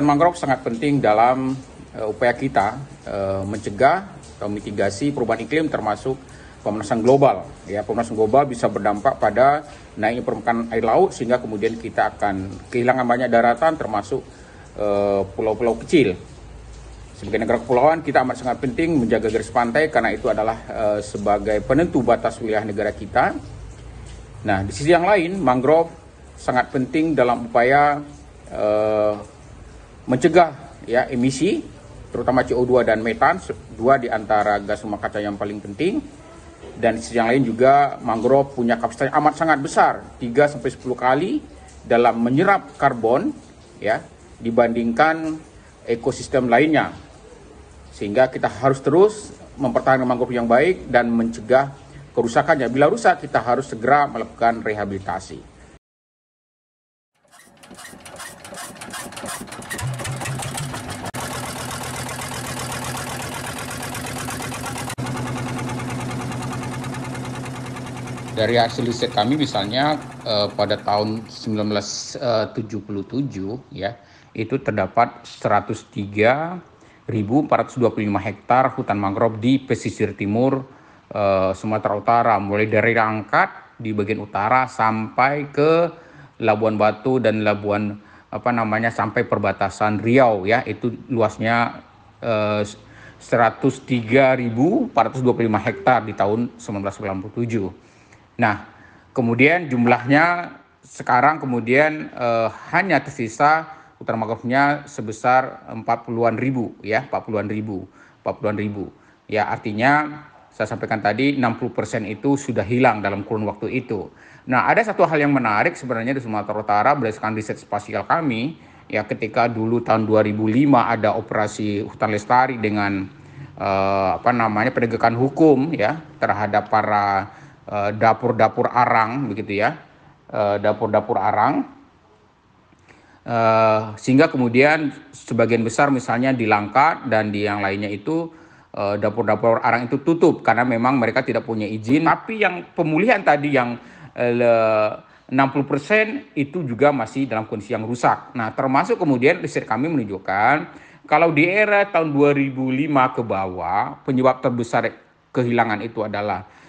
Hutan mangrove sangat penting dalam upaya kita mencegah atau mitigasi perubahan iklim termasuk pemanasan global. Ya, pemanasan global bisa berdampak pada naiknya permukaan air laut sehingga kemudian kita akan kehilangan banyak daratan termasuk pulau-pulau kecil. Sebagai negara kepulauan kita amat sangat penting menjaga garis pantai karena itu adalah sebagai penentu batas wilayah negara kita. Nah, di sisi yang lain mangrove sangat penting dalam upaya mencegah ya emisi terutama CO2 dan metan, dua di antara gas rumah kaca yang paling penting. Dan di sisi yang lain juga mangrove punya kapasitas yang amat sangat besar, 3-10 kali dalam menyerap karbon ya dibandingkan ekosistem lainnya. Sehingga kita harus terus mempertahankan mangrove yang baik dan mencegah kerusakannya. Bila rusak kita harus segera melakukan rehabilitasi. Dari hasil riset kami misalnya pada tahun 1977 ya itu terdapat 103.425 hektar hutan mangrove di pesisir timur Sumatera Utara, mulai dari Rangkat di bagian utara sampai ke Labuan Batu dan Labuan sampai perbatasan Riau ya, itu luasnya 103.425 hektar di tahun 1997. Nah, kemudian jumlahnya sekarang kemudian hanya tersisa hutan mangrove-nya sebesar 40-an ribu. Ya, artinya saya sampaikan tadi 60% itu sudah hilang dalam kurun waktu itu. Nah, ada satu hal yang menarik sebenarnya di Sumatera Utara berdasarkan riset spasial kami, ya ketika dulu tahun 2005 ada operasi hutan lestari dengan penegakan hukum ya terhadap para dapur-dapur arang begitu ya, sehingga kemudian sebagian besar misalnya di Langkat dan di yang lainnya itu dapur-dapur arang itu tutup karena memang mereka tidak punya izin. Tapi yang pemulihan tadi yang 60% itu juga masih dalam kondisi yang rusak. Nah, termasuk kemudian riset kami menunjukkan kalau di era tahun 2005 ke bawah penyebab terbesar kehilangan itu adalah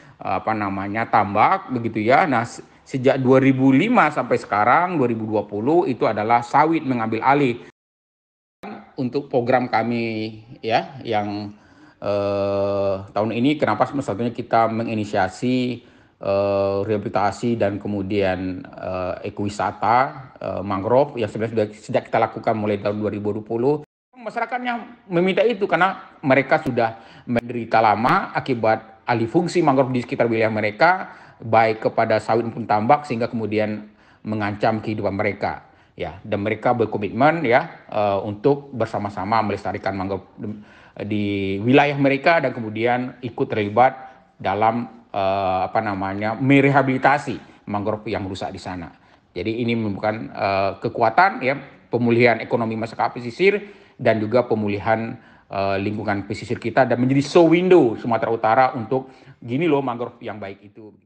tambak begitu ya. Nah, sejak 2005 sampai sekarang 2020 itu adalah sawit mengambil alih. Untuk program kami ya yang tahun ini kenapa satunya kita menginisiasi rehabilitasi dan kemudian ekowisata mangrove yang sebenarnya sudah kita lakukan mulai tahun 2020. Masyarakatnya meminta itu karena mereka sudah menderita lama akibat alih fungsi mangrove di sekitar wilayah mereka, baik kepada sawit maupun tambak, sehingga kemudian mengancam kehidupan mereka. Ya, dan mereka berkomitmen ya untuk bersama-sama melestarikan mangrove di wilayah mereka dan kemudian ikut terlibat dalam merehabilitasi mangrove yang rusak di sana. Jadi ini merupakan kekuatan ya pemulihan ekonomi masyarakat pesisir dan juga pemulihan lingkungan pesisir kita dan menjadi show window Sumatera Utara untuk gini loh mangrove yang baik itu.